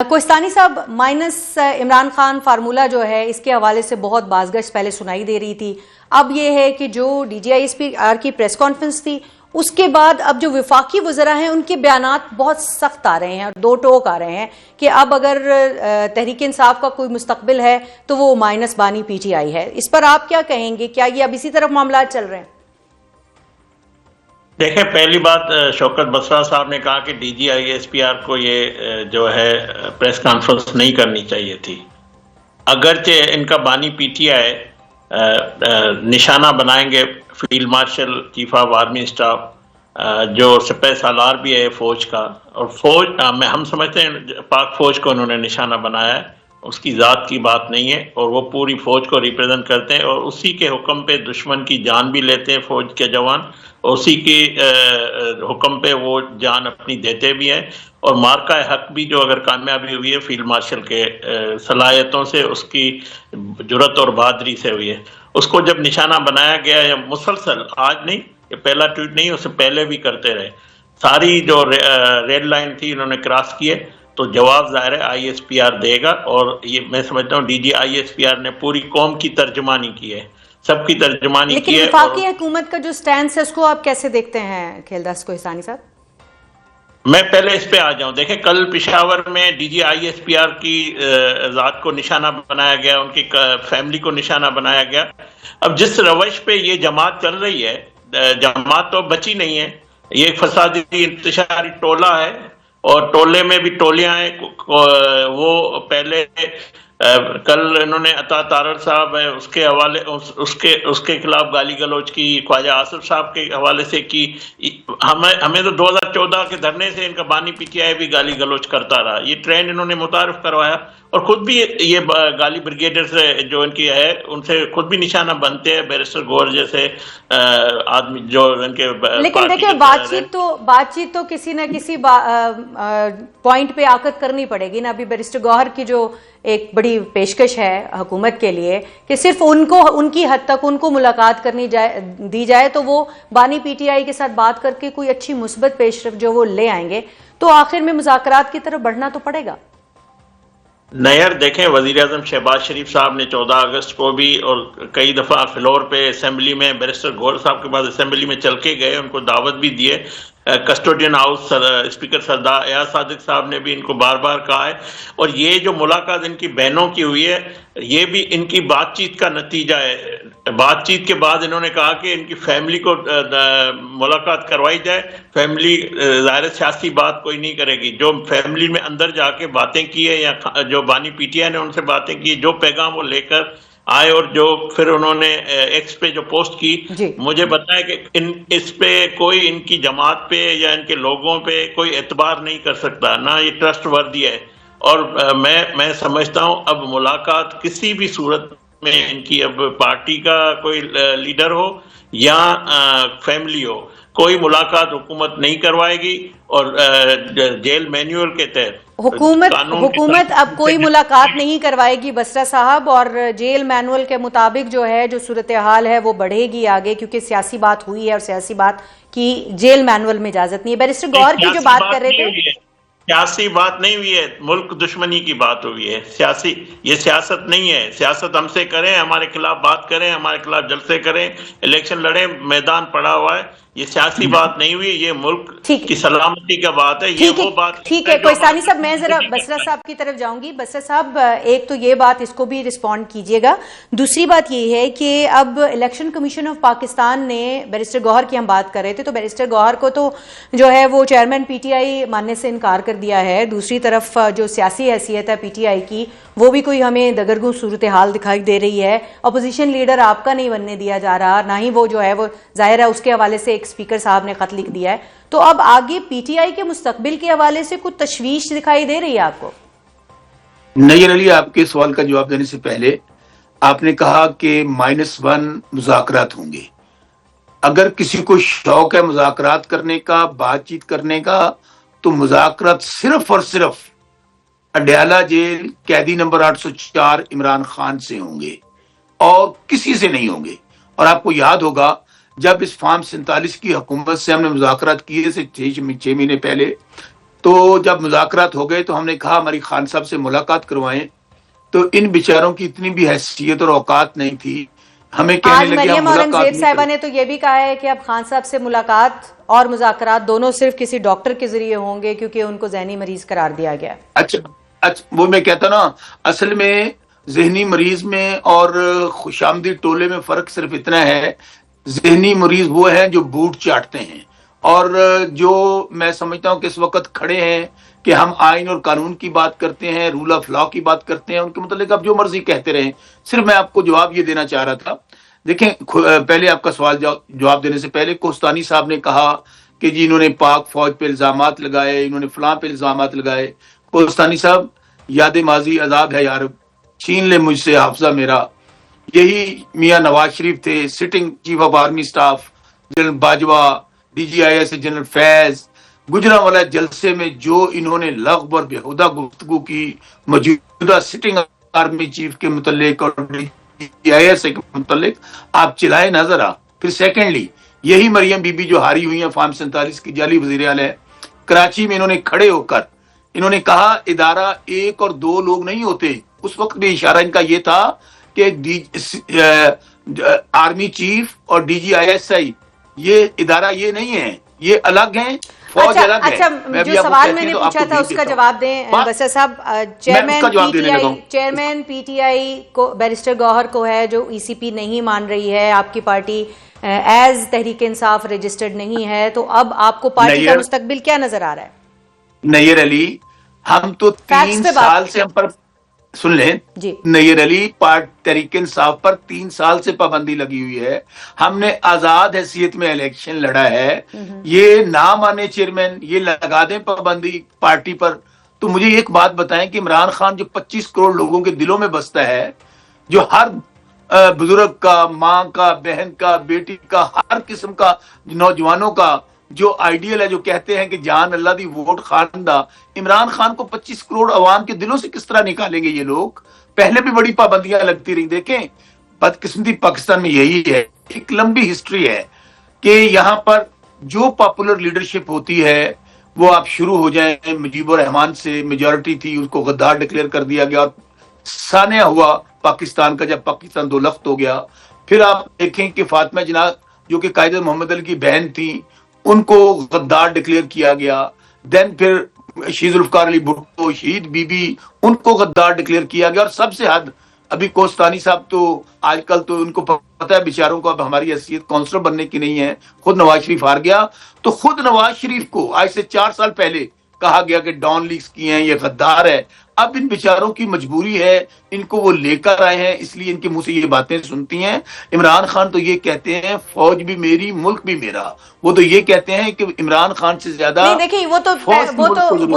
کوہستانی صاحب، minus Imran Khan formula جو ہے اس کے حوالے سے بہت بازگشت پہلے سنائی دے رہی تھی. اب یہ ہے کہ جو D G I S P R کی پریس کانفرنس تھی اس کے بعد اب جو وفاقی وزراء ہیں ان کے بیانات بہت سخت آ رہے ہیں اور دو ٹوک آ رہے ہیں کہ اب اگر تحریک انصاف کا کوئی مستقبل ہے تو وہ مائنس بانی پی ٹی آئی ہے. اس پر آپ کیا کہیں گے؟ کیا یہ اب اسی طرف معاملات چل رہے ہیں؟ دیکھیں، پہلی بات شوکت بسرا صاحب نے کہا کہ D G I S P R کو یہ جو ہے پریس کانفرنس نہیں کرنی چاہیے تھی. اگرچہ ان کا بانی پی ٹی آئی نشانہ بنائیں گے field marshal chief of army staff جو سپہ سالار بھی ہے فوج کا، اور فوج ہم سمجھتے ہیں پاک فوج کو انہوں نے نشانہ بنایا ہے، اس کی ذات کی بات نہیں ہے، اور وہ پوری فوج کو ریپرزینٹ کرتے ہیں اور اسی کے حکم پہ دشمن کی جان بھی لیتے ہیں فوج کے جوان، اور اسی کے حکم پہ وہ جان اپنی دیتے بھی ہیں. اور مارکہ حق بھی جو اگر کامیابی ہوئی ہے فیلڈ مارشل کے صلاحیتوں سے، اس کی جرت اور بہادری سے ہوئی ہے. اس کو جب نشانہ بنایا گیا یا مسلسل، آج نہیں، یہ پہلا ٹویٹ نہیں، اس سے پہلے بھی کرتے رہے، ساری جو ریڈ لائن تھی انہوں نے کراس کیے، تو جواب ظاہر ہے آئی ایس پی آر دے گا. اور یہ میں سمجھتا ہوں D G I S P R نے پوری قوم کی ترجمانی کی ہے، سب کی ترجمانی کی ہے. لیکن وفاقی حکومت کا جو سٹینس ہے اس کو آپ کیسے دیکھتے ہیں کھیلداس کوہستانی صاحب؟ میں پہلے اس پہ آ جاؤں. دیکھیں، کل پشاور میں D G I S P R کی ذات کو نشانہ بنایا گیا، ان کی فیملی کو نشانہ بنایا گیا. اب جس روش پہ یہ جماعت چل رہی ہے، جماعت تو بچی نہیں ہے، یہ ایک فسادی انتشاری ٹولہ ہے، اور ٹولے میں بھی ٹولیاں ہیں. وہ پہلے کل انہوں نے عطا تارڑ صاحب ہے اس کے حوالے اس کے خلاف گالی گلوچ کی، خواجہ آصف صاحب کے حوالے سے کی. ہمیں تو 2014 کے دھرنے سے ان کا بانی پی ٹی آئی بھی گالی گلوچ کرتا رہا. یہ ٹرینڈ انہوں نے متعارف کروایا، اور خود بھی یہ گالی بریگیڈر سے جو ان کی ہے ان سے خود بھی نشانہ بنتے ہیں، بیرسٹر گور جیسے آدمی جو ان کے. لیکن دیکھیں، بات چیت تو کسی نہ کسی پوائنٹ پہ آ کر کرنی پڑے گی نا. ابھی بیرسٹر گوہر کی جو ایک بڑی پیشکش ہے حکومت کے لیے کہ صرف ان کی حد تک ان کو ملاقات دی جائے تو وہ بانی پی ٹی آئی کے ساتھ بات کر کے کوئی اچھی مثبت پیش رفت جو وہ لے آئیں گے، تو آخر میں مذاکرات کی طرف بڑھنا تو پڑے گا. نیئر دیکھیں، وزیر اعظم شہباز شریف صاحب نے 14 اگست کو بھی اور کئی دفعہ فلور پہ اسمبلی میں بیرسٹر گور صاحب کے بعد اسمبلی میں چل کے گئے، ان کو دعوت بھی دیے. کسٹوڈین ہاؤس اسپیکر سردار ایاز صادق صاحب نے بھی ان کو بار بار کہا ہے. اور یہ جو ملاقات ان کی بہنوں کی ہوئی ہے یہ بھی ان کی بات چیت کا نتیجہ ہے. بات چیت کے بعد انہوں نے کہا کہ ان کی فیملی کو ملاقات کروائی جائے. فیملی ظاہر سیاسی بات کوئی نہیں کرے گی، جو فیملی میں اندر جا کے باتیں کی ہے یا جو بانی پی ٹی آئی نے ان سے باتیں کی، جو پیغام وہ لے کر آئے اور جو پھر انہوں نے ایکس پہ جو پوسٹ کی، مجھے بتایا کہ اس پہ کوئی ان کی جماعت پہ یا ان کے لوگوں پہ کوئی اعتبار نہیں کر سکتا، نہ یہ ٹرسٹ وردی ہے. اور میں سمجھتا ہوں اب ملاقات کسی بھی صورت میں ان کی، اب پارٹی کا کوئی لیڈر ہو یا فیملی ہو، کوئی ملاقات حکومت نہیں کروائے گی. اور جیل مینیول کے تحت حکومت اب کوئی ملاقات نہیں کروائے گی بسرا صاحب، اور جیل مینول کے مطابق جو ہے جو صورتحال ہے وہ بڑھے گی آگے، کیونکہ سیاسی بات ہوئی ہے اور سیاسی بات کی جیل مینول میں اجازت نہیں ہے. بیرسٹر گوہر کی جو بات کر رہے تھے، سیاسی بات نہیں ہوئی ہے، ملک دشمنی کی بات ہوئی ہے. یہ سیاست نہیں ہے. سیاست ہم سے کریں، ہمارے خلاف بات کریں، ہمارے خلاف جلسے کریں، الیکشن لڑیں، میدان پڑا ہوا ہے. یہ سیاسی بات نہیں ہوئی، یہ ملک کی سلامتی کا بات ہے. یہ وہ بات ٹھیک ہے کوہستانی صاحب، میں ذرا بسرا صاحب کی طرف جاؤں گی. بسرا صاحب، ایک تو یہ بات، اس کو بھی رسپونڈ کیجئے گا. دوسری بات یہ ہے کہ اب الیکشن کمیشن آف پاکستان نے، بیرسٹر گوہر کی ہم بات کر رہے تھے، تو بیرسٹر گوہر کو تو جو ہے وہ چیئرمین پی ٹی آئی ماننے سے انکار کر دیا ہے. دوسری طرف جو سیاسی حیثیت ہے پی ٹی آئی کی، وہ بھی کوئی ہمیں دگرگوں صورتحال دکھائی دے رہی ہے. اپوزیشن لیڈر آپ کا نہیں بننے دیا جا رہا، نہ ہی وہ جو ہے وہ ظاہر ہے اس کے حوالے سے ایک اسپیکر صاحب نے خط لکھ دیا ہے. تو اب آگے پی ٹی آئی کے مستقبل کے حوالے سے کچھ تشویش دکھائی دے رہی ہے آپ کو؟ نیئر علی، آپ کے سوال کا جواب دینے سے پہلے آپ نے کہا کہ -1 مذاکرات ہوں گے. اگر کسی کو شوق ہے مذاکرات کرنے کا، بات چیت کرنے کا، تو مذاکرات صرف اور صرف اڈیالہ جیل قیدی نمبر 804 عمران خان سے ہوں گے اور کسی سے نہیں ہوں گے. اور آپ کو یاد ہوگا جب اس فارم 47 کی حکومت سے ہم نے مذاکرات کیے سے 6 مہینے پہلے، تو جب مذاکرات ہو گئے تو ہم نے کہا ہماری خان صاحب سے ملاقات کروائیں، تو ان بیچاروں کی اتنی بھی حیثیت اور اوقات نہیں تھی، ہمیں کہنے آج لگے ہم مریم ملاقات اورنگزیب نہیں صاحبہ کریں۔ نے تو یہ بھی کہا ہے کہ اب خان صاحب سے ملاقات اور مذاکرات دونوں صرف کسی ڈاکٹر کے ذریعے ہوں گے کیونکہ ان کو ذہنی مریض قرار دیا گیا ہے۔ اچھا وہ میں کہتا نا، اصل میں ذہنی مریض میں اور خوش آمدید ٹولے میں فرق صرف اتنا ہے، ذہنی مریض وہ ہیں جو بوٹ چاٹتے ہیں، اور جو میں سمجھتا ہوں کہ اس وقت کھڑے ہیں کہ ہم آئین اور قانون کی بات کرتے ہیں، رول آف لا کی بات کرتے ہیں، ان کے متعلق آپ جو مرضی کہتے رہیں، صرف میں آپ کو جواب یہ دینا چاہ رہا تھا۔ دیکھیں پہلے آپ کا سوال جواب دینے سے پہلے کوہستانی صاحب نے کہا کہ جی انہوں نے پاک فوج پہ الزامات لگائے، انہوں نے فلاں پہ الزامات لگائے۔ کوہستانی صاحب، یاد ماضی عذاب ہے یار، چھین لے مجھ سے حافظہ میرا۔ یہی میاں نواز شریف تھے، sitting chief of army staff, general Bajwa, D G I S general Faiz, Gujranwala جلسے میں جو انہوں نے لغو اور بےہودہ گفتگو کی موجودہ سٹنگ آرمی چیف کے متعلق اور ڈی جی آئی ایس کے متعلق، آپ چلائے نہ ذرا۔ پھر سیکنڈلی، یہی مریم بی بی جو ہاری ہوئی ہیں فارم 47 کی جعلی وزیر اعلی ہے، کراچی میں انہوں نے کھڑے ہو کر انہوں نے کہا ادارہ ایک اور دو لوگ نہیں ہوتے۔ اس وقت بھی اشارہ ان کا یہ تھا کہ آرمی چیف اور D G I S I یہ ادارہ یہ نہیں ہے، یہ الگ ہیں، فوج الگ ہے۔ اچھا میں جو بھی آپ کو سوال کہتی میں نے ہوں تو آپ پوچھا کو تھا اس کا جواب دیں بسر صاحب۔ چیئرمین پی ٹی آئی کو بیرسٹر گوہر کو ہے جو ای سی پی نہیں مان رہی ہے، آپ کی party as Tehreek Insaf registered نہیں ہے، تو اب آپ کو پارٹی کا مستقبل کیا نظر آ رہا ہے؟ نیر علی، ہم تو 3 سال سے ہم پر سن لیں جی نیر علی، تحریک انصاف پر 3 سال سے پابندی لگی ہوئی ہے، ہم نے آزاد حیثیت میں الیکشن لڑا ہے، یہ نہ مانے چیئرمین، یہ لگا دیں پابندی پارٹی پر۔ تو مجھے ایک بات بتائیں کہ عمران خان جو 25 کروڑ لوگوں کے دلوں میں بستا ہے، جو ہر بزرگ کا، ماں کا، بہن کا، بیٹی کا، ہر قسم کا نوجوانوں کا جو آئیڈیل ہے، جو کہتے ہیں کہ جان اللہ دی ووٹ خان دا، عمران خان کو 25 کروڑ عوام کے دلوں سے کس طرح نکالیں گے یہ لوگ؟ پہلے بھی بڑی پابندیاں لگتی رہی۔ دیکھیں بدقسمتی پاکستان میں یہی ہے، ایک لمبی ہسٹری ہے کہ یہاں پر جو پاپولر لیڈرشپ ہوتی ہے وہ آپ شروع ہو جائیں، مجیب الرحمان سے میجورٹی تھی، اس کو غدار ڈکلیئر کر دیا گیا، اور سانحہ ہوا پاکستان کا جب پاکستان دو لخت ہو گیا۔ پھر آپ دیکھیں کہ فاطمہ جناح جو کہ قائد محمد علی کی بہن تھی، ان کو غدار ڈکلیئر کیا گیا۔ دین پھر شہید ذوالفقار علی بھٹو، شہید بی بی، ان کو غدار ڈکلیئر کیا گیا، اور سب سے حد ابھی کوہستانی صاحب تو آج کل تو ان کو پتہ ہے بیچاروں کو اب ہماری حیثیت کونسلر بننے کی نہیں ہے، خود نواز شریف ہار گیا تو خود نواز شریف کو آج سے 4 سال پہلے کہا گیا کہ ڈان لیکس کی ہیں، یہ غدار ہے۔ اب ان بیچاروں کی مجبوری ہے، ان کو وہ لے کر آئے ہیں، اس لیے ان کے منہ سے یہ باتیں سنتی ہیں۔ عمران خان تو یہ کہتے ہیں فوج بھی میری، ملک بھی میرا، وہ تو یہ کہتے ہیں کہ عمران خان سے زیادہ نہیں دیکھیں وہ تو